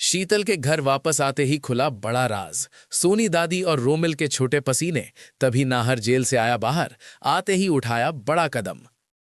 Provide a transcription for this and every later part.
शीतल के घर वापस आते ही खुला बड़ा राज। सोनी दादी और रोमिल के छोटे पसीने। तभी नाहर जेल से आया बाहर, आते ही उठाया बड़ा कदम।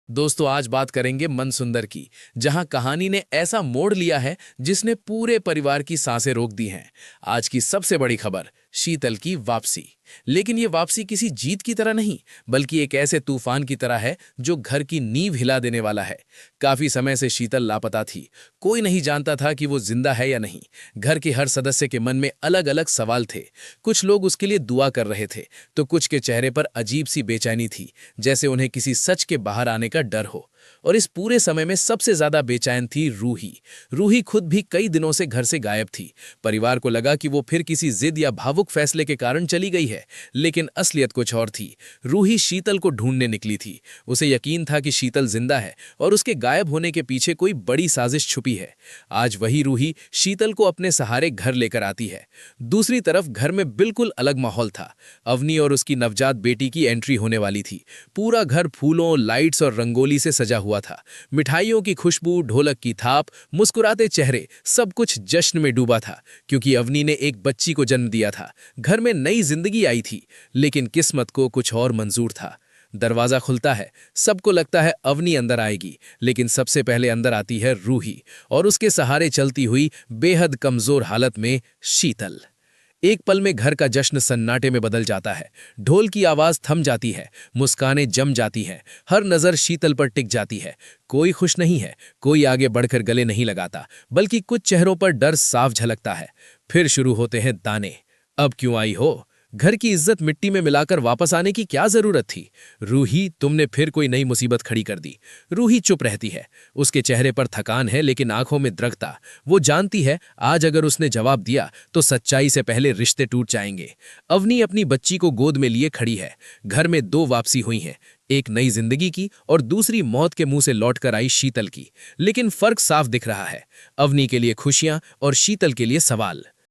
दोस्तों, आज बात करेंगे मनसुंदर की, जहां कहानी ने ऐसा मोड़ लिया है जिसने पूरे परिवार की सांसें रोक दी हैं। आज की सबसे बड़ी खबर, शीतल की वापसी। लेकिन ये वापसी किसी जीत की तरह नहीं, बल्कि एक ऐसे तूफान की तरह है जो घर की नींव हिला देने वाला है। काफी समय से शीतल लापता थी। कोई नहीं जानता था कि वो जिंदा है या नहीं। घर के हर सदस्य के मन में अलग अलग सवाल थे। कुछ लोग उसके लिए दुआ कर रहे थे, तो कुछ के चेहरे पर अजीब सी बेचैनी थी, जैसे उन्हें किसी सच के बाहर आने का डर हो। और इस पूरे समय में सबसे ज्यादा बेचैन थी रूही। रूही खुद भी कई दिनों से घर से गायब थी। परिवार को लगा कि वो फिर किसी जिद या भावुक फैसले के कारण चली गई है, लेकिन असलियत कुछ और थी। रूही शीतल को ढूंढने निकली थी। उसे यकीन था कि शीतल जिंदा है और उसके गायब होने के पीछे कोई बड़ी साजिश छुपी है। आज वही रूही शीतल को अपने सहारे घर लेकर आती है। दूसरी तरफ घर में बिल्कुल अलग माहौल था। अवनी और उसकी नवजात बेटी की एंट्री होने वाली थी। पूरा घर फूलों, लाइट्स और रंगोली से सजा हुआ था। मिठाइयों की खुशबू, ढोलक की थाप, मुस्कुराते चेहरे, सब कुछ जश्न में डूबा था, क्योंकि अवनी ने एक बच्ची को जन्म दिया था। घर में नई जिंदगी आई थी, लेकिन किस्मत को कुछ और मंजूर था। दरवाजा खुलता है, सबको लगता है अवनी अंदर आएगी, लेकिन सबसे पहले अंदर आती है रूही, और उसके सहारे चलती हुई बेहद कमजोर हालत में शीतल। एक पल में घर का जश्न सन्नाटे में बदल जाता है। ढोल की आवाज थम जाती है, मुस्कानें जम जाती हैं, हर नजर शीतल पर टिक जाती है। कोई खुश नहीं है, कोई आगे बढ़कर गले नहीं लगाता, बल्कि कुछ चेहरों पर डर साफ झलकता है। फिर शुरू होते हैं ताने। अब क्यों आई हो? घर की इज्जत मिट्टी में मिलाकर वापस आने की क्या जरूरत थी? रूही, तुमने फिर कोई नई मुसीबत खड़ी कर दी। रूही चुप रहती है। उसके चेहरे पर थकान है, लेकिन आंखों में दृढ़ता। वो जानती है आज अगर उसने जवाब दिया तो सच्चाई से पहले रिश्ते टूट जाएंगे। अवनी अपनी बच्ची को गोद में लिए खड़ी है। घर में दो वापसी हुई हैं, एक नई जिंदगी की और दूसरी मौत के मुंह से लौटकर आई शीतल की। लेकिन फर्क साफ दिख रहा है, अवनी के लिए खुशियां और शीतल के लिए सवाल।